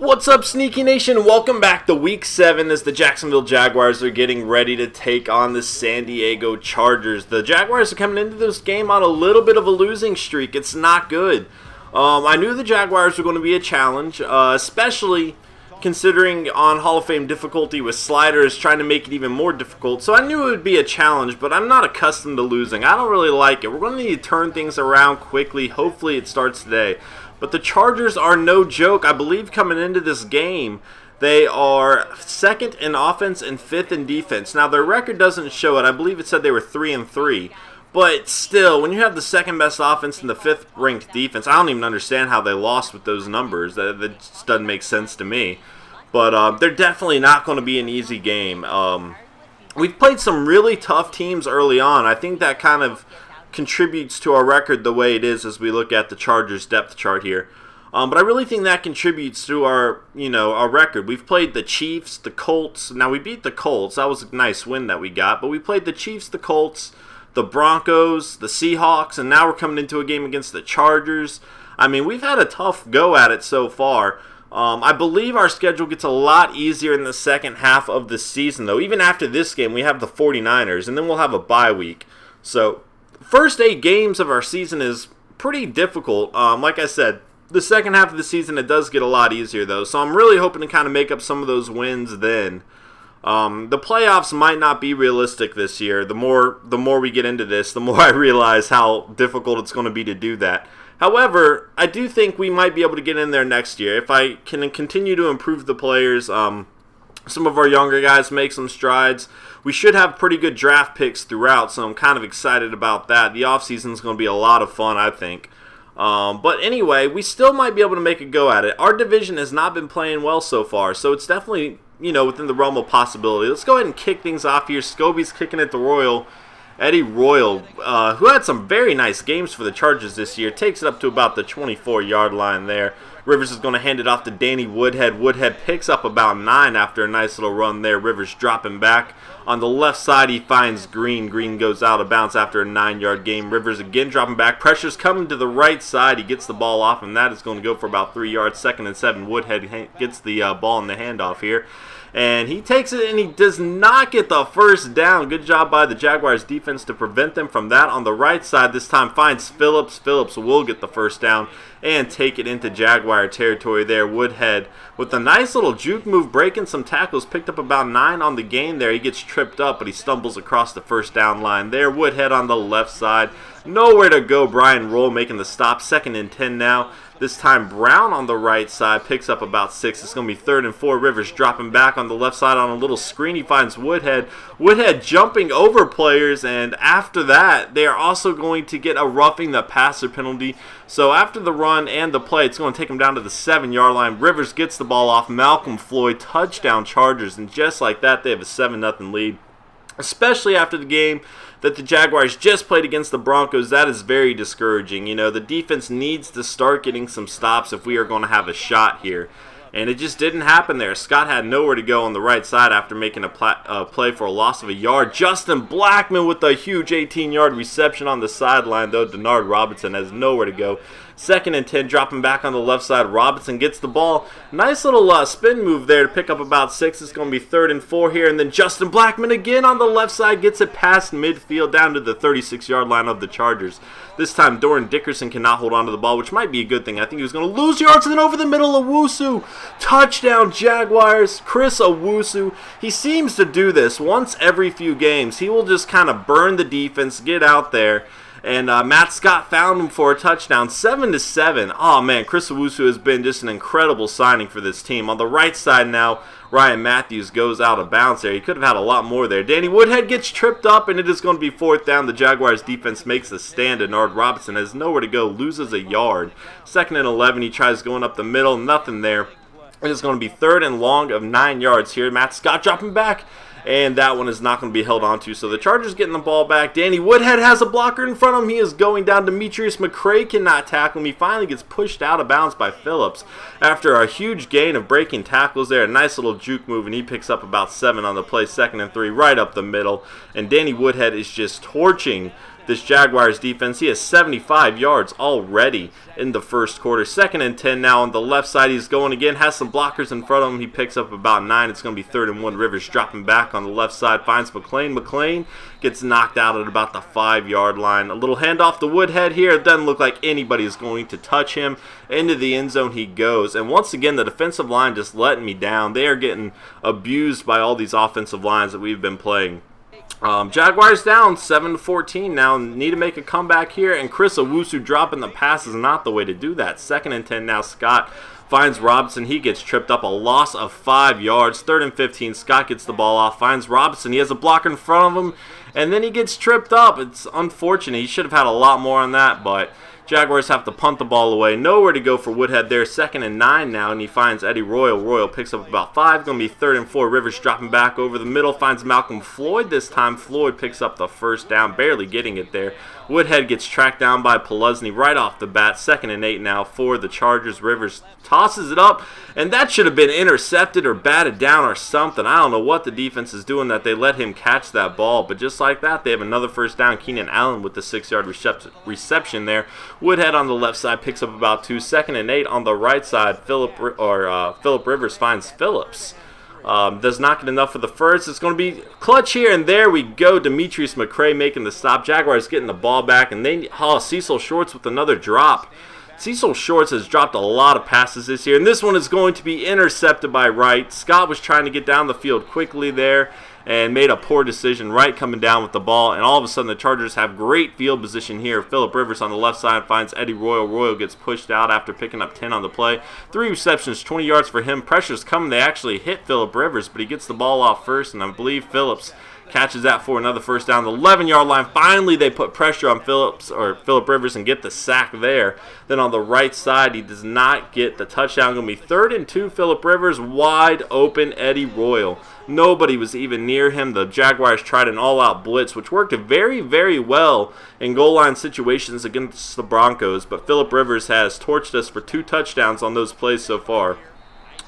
What's up, Sneaky Nation? Welcome back to Week 7 as the Jacksonville Jaguars are getting ready to take on the San Diego Chargers. The Jaguars are coming into this game on a little bit of a losing streak. It's not good. I knew the Jaguars were going to be a challenge, especially considering on Hall of Fame difficulty with sliders trying to make it even more difficult. So I knew it would be a challenge, but I'm not accustomed to losing. I don't really like it. We're going to need to turn things around quickly. Hopefully it starts today. But the Chargers are no joke. I believe coming into this game, they are second in offense and fifth in defense. Now, their record doesn't show it. I believe it said they were 3-3. But still, when you have the second best offense and the fifth ranked defense, I don't even understand how they lost with those numbers. That just doesn't make sense to me. But they're definitely not going to be an easy game. We've played some really tough teams early on. I think that kind of contributes to our record the way it is as we look at the Chargers depth chart here. But I really think that contributes to our record. We've played the Chiefs, the Colts. Now, we beat the Colts. That was a nice win that we got. But we played the Chiefs, the Colts, the Broncos, the Seahawks, and now we're coming into a game against the Chargers. I mean, we've had a tough go at it so far. I believe our schedule gets a lot easier in the second half of the season, though. Even after this game, we have the 49ers, and then we'll have a bye week. So first 8 games of our season is pretty difficult. Like I said, the second half of the season, it does get a lot easier, though. So I'm really hoping to kind of make up some of those wins then. The playoffs might not be realistic this year. The more we get into this, the more I realize how difficult it's going to be to do that. However, I do think we might be able to get in there next year. If I can continue to improve the players, some of our younger guys make some strides, we should have pretty good draft picks throughout, so I'm kind of excited about that. The offseason is going to be a lot of fun, I think. But anyway, we still might be able to make a go at it. Our division has not been playing well so far, so it's definitely, within the realm of possibility. Let's go ahead and kick things off here. Scobie's kicking at the Royal. Eddie Royal, who had some very nice games for the Chargers this year, takes it up to about the 24-yard line there. Rivers is going to hand it off to Danny Woodhead. Woodhead picks up about 9 after a nice little run there. Rivers dropping back. On the left side, he finds Green. Green goes out of bounds after a 9-yard gain. Rivers again dropping back. Pressure's coming to the right side. He gets the ball off, and that is going to go for about 3 yards. 2nd and 7. Woodhead gets the ball in the handoff here. And he takes it, and he does not get the first down. Good job by the Jaguars defense to prevent them from that. On the right side, this time finds Phillips. Phillips will get the first down and take it into Jaguar territory there. Woodhead with a nice little juke move, breaking some tackles, picked up about 9 on the gain there. He gets tripped up, but he stumbles across the first down line there. Woodhead on the left side. Nowhere to go. Brian Roll making the stop. 2nd and 10 now. This time Brown on the right side picks up about 6. It's going to be 3rd and 4. Rivers dropping back on the left side on a little screen. He finds Woodhead. Woodhead jumping over players, and after that, they are also going to get a roughing the passer penalty. So after the run and the play, it's going to take him down to the 7-yard line. Rivers gets the ball off. Malcolm Floyd, touchdown Chargers, and just like that, they have a 7-0 lead. Especially after the game that the Jaguars just played against the Broncos, that is very discouraging. The defense needs to start getting some stops if we are going to have a shot here. And it just didn't happen there. Scott had nowhere to go on the right side after making a play for a loss of a yard. Justin Blackman with a huge 18-yard reception on the sideline, though. Denard Robinson has nowhere to go. 2nd and 10, dropping back on the left side. Robinson gets the ball. Nice little spin move there to pick up about 6. It's going to be 3rd and 4 here. And then Justin Blackman again on the left side gets it past midfield down to the 36-yard line of the Chargers. This time, Doran Dickerson cannot hold on to the ball, which might be a good thing. I think he was going to lose yards, and then over the middle, Owusu. Touchdown, Jaguars. Chris Owusu. He seems to do this once every few games. He will just kind of burn the defense, get out there. And Matt Scott found him for a touchdown, 7-7. Oh, man, Chris Owusu has been just an incredible signing for this team. On the right side now, Ryan Matthews goes out of bounds there. He could have had a lot more there. Danny Woodhead gets tripped up, and it is going to be 4th down. The Jaguars defense makes a stand. Denard Robinson has nowhere to go, loses a yard. 2nd and 11, he tries going up the middle, nothing there. It is going to be 3rd and long of 9 yards here. Matt Scott dropping back. And that one is not going to be held on to. So the Chargers getting the ball back. Danny Woodhead has a blocker in front of him. He is going down. Demetrius McCray cannot tackle him. He finally gets pushed out of bounds by Phillips after a huge gain of breaking tackles there. A nice little juke move, and he picks up about 7 on the play. 2nd and 3 right up the middle. And Danny Woodhead is just torching this Jaguars defense. He has 75 yards already in the first quarter. 2nd and 10 now on the left side. He's going again, has some blockers in front of him. He picks up about 9. It's going to be 3rd and 1. Rivers dropping back on the left side, finds McLean. McLean gets knocked out at about the 5-yard line. A little handoff to Woodhead here. It doesn't look like anybody is going to touch him. Into the end zone he goes. And once again, the defensive line just letting me down. They are getting abused by all these offensive lines that we've been playing. Jaguars down 7-14 now. Need to make a comeback here, and Chris Owusu dropping the pass is not the way to do that. 2nd and 10 now. Scott finds Robinson. He gets tripped up. A loss of 5 yards. 3rd and 15. Scott gets the ball off. Finds Robinson. He has a blocker in front of him, and then he gets tripped up. It's unfortunate. He should have had a lot more on that, but Jaguars have to punt the ball away. Nowhere to go for Woodhead there. 2nd and 9 now, and he finds Eddie Royal. Royal picks up about 5. Going to be 3rd and 4. Rivers dropping back over the middle. Finds Malcolm Floyd this time. Floyd picks up the first down, barely getting it there. Woodhead gets tracked down by Pelesny right off the bat. 2nd and 8 now for the Chargers. Rivers tosses it up, and that should have been intercepted or batted down or something. I don't know what the defense is doing that they let him catch that ball, but just like that, they have another first down. Keenan Allen with the 6-yard reception there. Woodhead on the left side picks up about 2. 2nd and 8 on the right side. Philip Rivers finds Phillips. Does not get enough for the first. It's going to be clutch here, and there we go. Demetrius McCray making the stop. Jaguars getting the ball back, and Cecil Shorts with another drop. Cecil Shorts has dropped a lot of passes this year, and this one is going to be intercepted by Wright. Scott was trying to get down the field quickly there and made a poor decision. Wright coming down with the ball, and all of a sudden the Chargers have great field position here. Philip Rivers on the left side finds Eddie Royal. Royal gets pushed out after picking up 10 on the play. 3 receptions, 20 yards for him. Pressure's coming. They actually hit Philip Rivers, but he gets the ball off first, and I believe Phillips catches that for another first down. The 11-yard line. Finally, they put pressure on Philip Rivers and get the sack there. Then on the right side, he does not get the touchdown. Going to be 3rd and 2. Philip Rivers wide open. Eddie Royal. Nobody was even near him. The Jaguars tried an all-out blitz, which worked very, very well in goal line situations against the Broncos. But Philip Rivers has torched us for 2 touchdowns on those plays so far.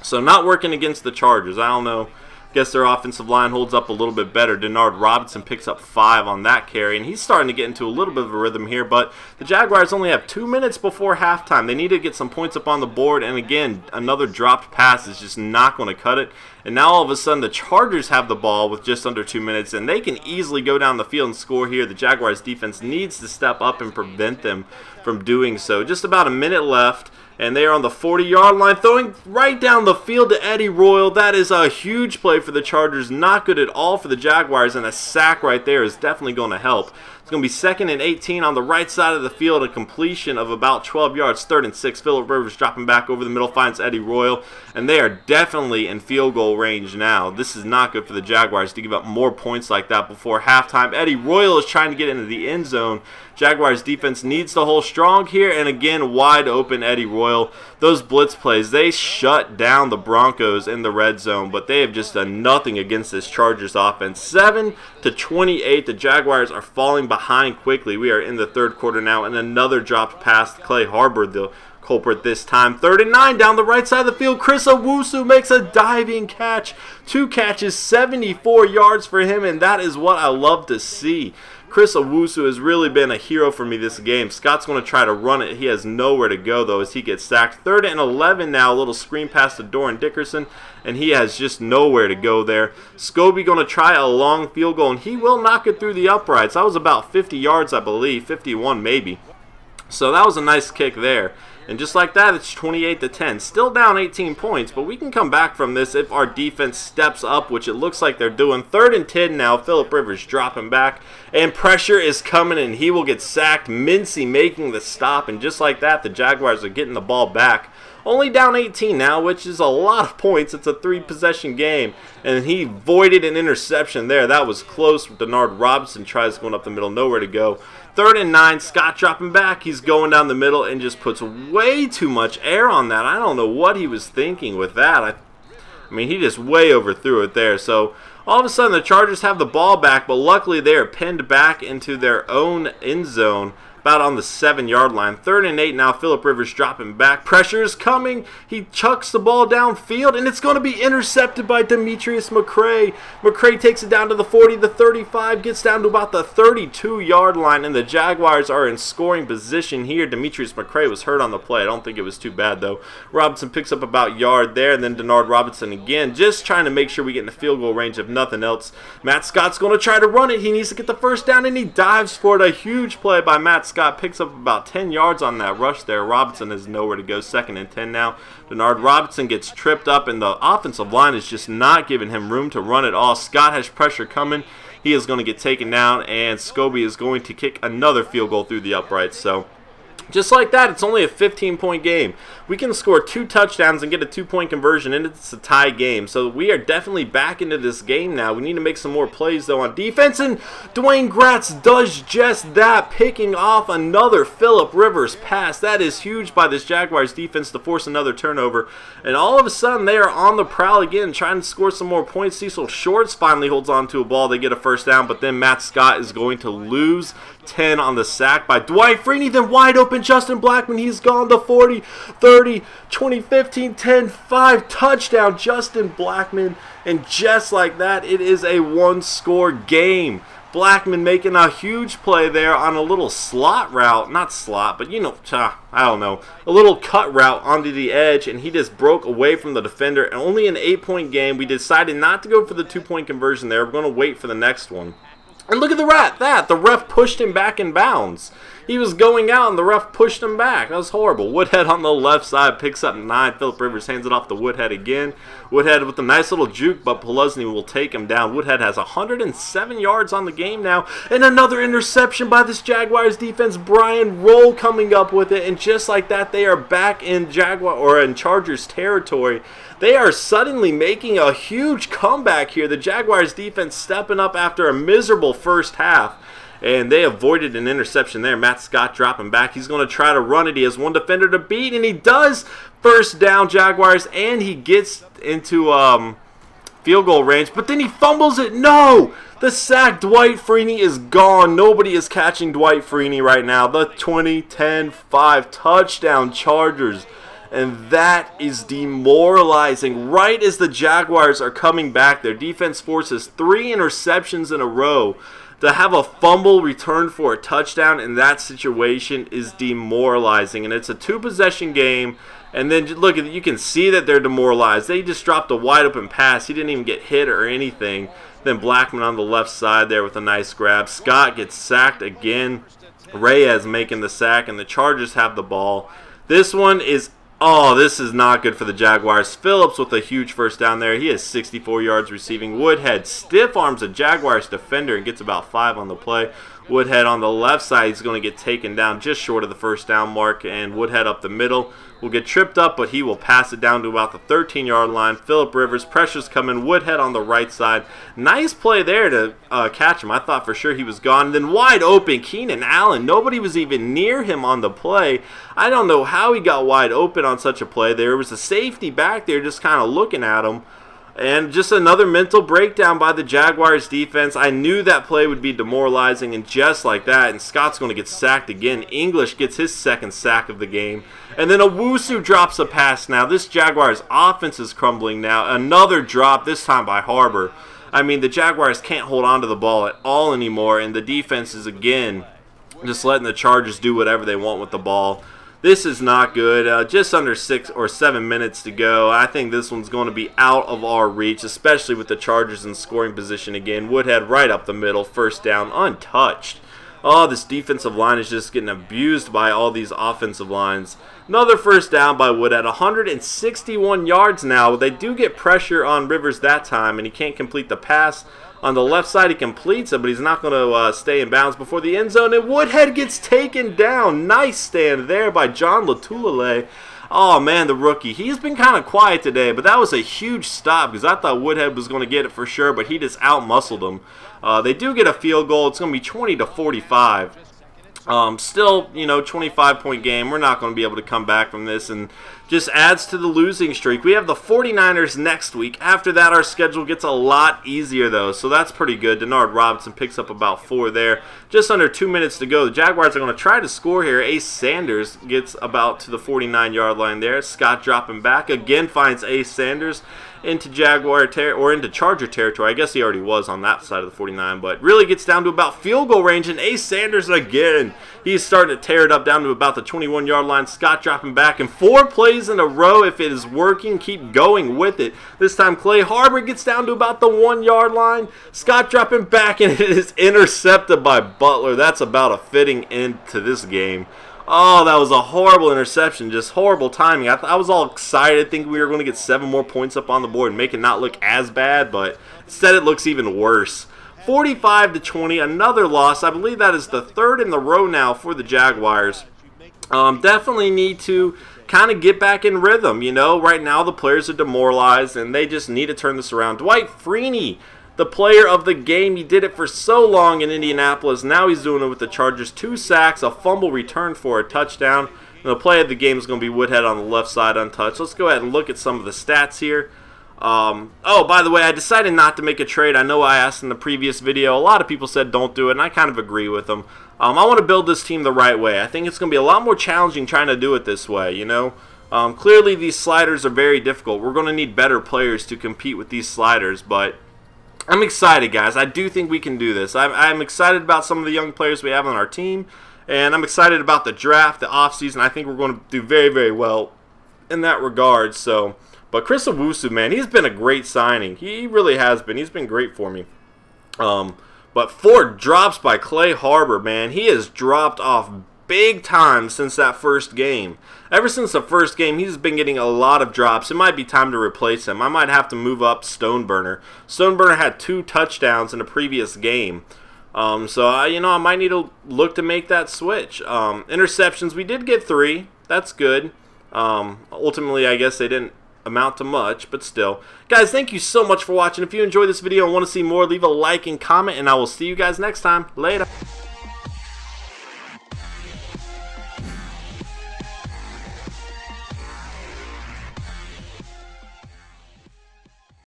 So not working against the Chargers. I don't know. Guess their offensive line holds up a little bit better. Denard Robinson picks up 5 on that carry, and he's starting to get into a little bit of a rhythm here, but the Jaguars only have 2 minutes before halftime. They need to get some points up on the board, and again, another dropped pass is just not going to cut it. And now all of a sudden the Chargers have the ball with just under 2 minutes, and they can easily go down the field and score here. The Jaguars defense needs to step up and prevent them from doing so. Just about a minute left, and they are on the 40-yard line, throwing right down the field to Eddie Royal. That is a huge play for the Chargers. Not good at all for the Jaguars, and a sack right there is definitely going to help. It's going to be 2nd and 18 on the right side of the field, a completion of about 12 yards, 3rd and 6. Philip Rivers dropping back over the middle, finds Eddie Royal, and they are definitely in field goal range now. This is not good for the Jaguars to give up more points like that before halftime. Eddie Royal is trying to get into the end zone. Jaguars defense needs to hold strong here, and again, wide open Eddie Royal. Those blitz plays, they shut down the Broncos in the red zone, but they have just done nothing against this Chargers offense. 7-28, the Jaguars are falling behind quickly. We are in the 3rd quarter now, and another dropped pass to Clay Harbor, the culprit this time. 3rd and 9 down the right side of the field. Chris Owusu makes a diving catch. 2 catches, 74 yards for him, and that is what I love to see. Chris Owusu has really been a hero for me this game. Scott's going to try to run it. He has nowhere to go, though, as he gets sacked. 3rd and 11 now. A little screen pass to Doran Dickerson, and he has just nowhere to go there. Scobie going to try a long field goal, and he will knock it through the uprights. That was about 50 yards, I believe, 51 maybe. So that was a nice kick there. And just like that, it's 28-10. Still down 18 points, but we can come back from this if our defense steps up, which it looks like they're doing. 3rd and 10 now. Philip Rivers dropping back, and pressure is coming, and he will get sacked. Mincy making the stop, and just like that, the Jaguars are getting the ball back. Only down 18 now, which is a lot of points. It's a 3-possession game, and he voided an interception there. That was close. Denard Robinson tries going up the middle, nowhere to go. 3rd and 9, Scott dropping back. He's going down the middle and just puts way too much air on that. I don't know what he was thinking with that. I mean, he just way overthrew it there. So all of a sudden the Chargers have the ball back, but luckily they are pinned back into their own end zone about on the 7-yard line. 3rd and 8 now. Phillip Rivers dropping back. Pressure is coming. He chucks the ball downfield, and it's going to be intercepted by Demetrius McCray. McCray takes it down to the 40, the 35, gets down to about the 32-yard line, and the Jaguars are in scoring position here. Demetrius McCray was hurt on the play. I don't think it was too bad, though. Robinson picks up about a yard there, and then Denard Robinson again, just trying to make sure we get in the field goal range if nothing else. Matt Scott's going to try to run it. He needs to get the first down, and he dives for it. A huge play by Matt Scott. Picks up about 10 yards on that rush there. Robinson has nowhere to go. 2nd and 10 now. Denard Robinson gets tripped up, and the offensive line is just not giving him room to run at all. Scott has pressure coming. He is going to get taken down, and Scobie is going to kick another field goal through the uprights. So just like that, it's only a 15-point game. We can score 2 touchdowns and get a 2-point conversion, and it's a tie game. So we are definitely back into this game now. We need to make some more plays, though, on defense, and Dwayne Gratz does just that, picking off another Phillip Rivers pass. That is huge by this Jaguars defense to force another turnover. And all of a sudden, they are on the prowl again, trying to score some more points. Cecil Shorts finally holds on to a ball. They get a first down, but then Matt Scott is going to lose 10 on the sack by Dwight Freeney. Then wide open Justin Blackman. He's gone to 40, 30, 20, 15, 10, 5. Touchdown, Justin Blackman. And just like that, it is a 1-score game. Blackman making a huge play there on a little slot route. Not slot, but I don't know. A little cut route onto the edge, and he just broke away from the defender. And only an 8-point game. We decided not to go for the 2-point conversion there. We're going to wait for the next one. And look at the ref pushed him back in bounds. He was going out, and the ref pushed him back. That was horrible. Woodhead on the left side picks up 9. Phillip Rivers hands it off to Woodhead again. Woodhead with a nice little juke, but Pelesny will take him down. Woodhead has 107 yards on the game now. And another interception by this Jaguars defense. Brian Roll coming up with it. And just like that, they are back in Chargers territory. They are suddenly making a huge comeback here. The Jaguars defense stepping up after a miserable first half. And they avoided an interception there. Matt Scott dropping back. He's going to try to run it. He has one defender to beat, and he does. First down, Jaguars, and he gets into field goal range. But then he fumbles it. No! The sack. Dwight Freeney is gone. Nobody is catching Dwight Freeney right now. The 20-10-5 touchdown Chargers. And that is demoralizing. Right as the Jaguars are coming back, their defense forces 3 interceptions in a row. To have a fumble returned for a touchdown in that situation is demoralizing. And it's a 2-possession game. And then look, you can see that they're demoralized. They just dropped a wide open pass. He didn't even get hit or anything. Then Blackman on the left side there with a nice grab. Scott gets sacked again. Reyes making the sack, and the Chargers have the ball. This one is... Oh, this is not good for the Jaguars. Phillips with a huge first down there. He has 64 yards receiving. Woodhead stiff arms a Jaguars defender and gets about 5 on the play. Woodhead on the left side, he's going to get taken down just short of the first down mark. And Woodhead up the middle will get tripped up, but he will pass it down to about the 13-yard line. Phillip Rivers, pressure's coming. Woodhead on the right side. Nice play there to catch him. I thought for sure he was gone. And then wide open, Keenan Allen. Nobody was even near him on the play. I don't know how he got wide open on such a play. There was a safety back there just kind of looking at him. And just another mental breakdown by the Jaguars defense. I knew that play would be demoralizing, and just like that, and Scott's going to get sacked again. English gets his 2nd sack of the game. And then Owusu drops a pass now. This Jaguars offense is crumbling now. Another drop, this time by Harbor. I mean, the Jaguars can't hold on to the ball at all anymore, and the defense is, again, just letting the Chargers do whatever they want with the ball. This is not good. Just under 6 or 7 minutes to go. I think this one's going to be out of our reach, especially with the Chargers in scoring position again. Woodhead right up the middle, first down, untouched. Oh, this defensive line is just getting abused by all these offensive lines. Another first down by Woodhead, 161 yards now. They do get pressure on Rivers that time, and he can't complete the pass. On the left side, he completes it, but he's not going to stay in bounds before the end zone. And Woodhead gets taken down. Nice stand there by John Latulele. Oh, man, the rookie. He's been kind of quiet today, but that was a huge stop because I thought Woodhead was going to get it for sure, but he just out-muscled him. They do get a field goal. It's going to be 20-45. Still, 25-point game. We're not going to be able to come back from this. And just adds to the losing streak. We have the 49ers next week. After that, our schedule gets a lot easier, though, so that's pretty good. Denard Robinson picks up about 4 there. Just under 2 minutes to go. The Jaguars are going to try to score here. Ace Sanders gets about to the 49-yard line there. Scott dropping back. Again finds Ace Sanders into into Charger territory. I guess he already was on that side of the 49, but really gets down to about field goal range, and Ace Sanders again. He's starting to tear it up down to about the 21-yard line. Scott dropping back, and 4 plays in a row. If it is working, keep going with it. This time Clay Harbor gets down to about the 1-yard line. Scott dropping back, and it is intercepted by Butler. That's about a fitting end to this game. Oh, that was a horrible interception. Just horrible timing. I was all excited, thinking we were going to get 7 more points up on the board and make it not look as bad, but instead it looks even worse. 45-20, another loss. I believe that is the 3rd in the row now for the Jaguars. Definitely need to kind of get back in rhythm. You know, right now the players are demoralized, and they just need to turn this around. Dwight Freeney, the player of the game. He did it for so long in Indianapolis. Now he's doing it with the Chargers. 2 sacks, a fumble return for a touchdown. And the play of the game is going to be Woodhead on the left side untouched. Let's go ahead and look at some of the stats here. Oh, by the way, I decided not to make a trade. I know I asked in the previous video. A lot of people said don't do it, and I kind of agree with them. I want to build this team the right way. I think it's going to be a lot more challenging trying to do it this way, you know. Clearly, these sliders are very difficult. We're going to need better players to compete with these sliders, but I'm excited, guys. I do think we can do this. I'm excited about some of the young players we have on our team, and I'm excited about the draft, the offseason. I think we're going to do very, very well in that regard. So, but Chris Owusu, man, he's been a great signing. He really has been. He's been great for me. But 4 drops by Clay Harbor, man. He has dropped off big time since that first game. Ever since the first game, he's been getting a lot of drops. It might be time to replace him. I might have to move up Stoneburner. Stoneburner had 2 touchdowns in a previous game. So I might need to look to make that switch. Interceptions, we did get 3. That's good. Ultimately, I guess they didn't amount to much, but still. Guys, thank you so much for watching. If you enjoyed this video and want to see more, leave a like and comment, and I will see you guys next time. Later.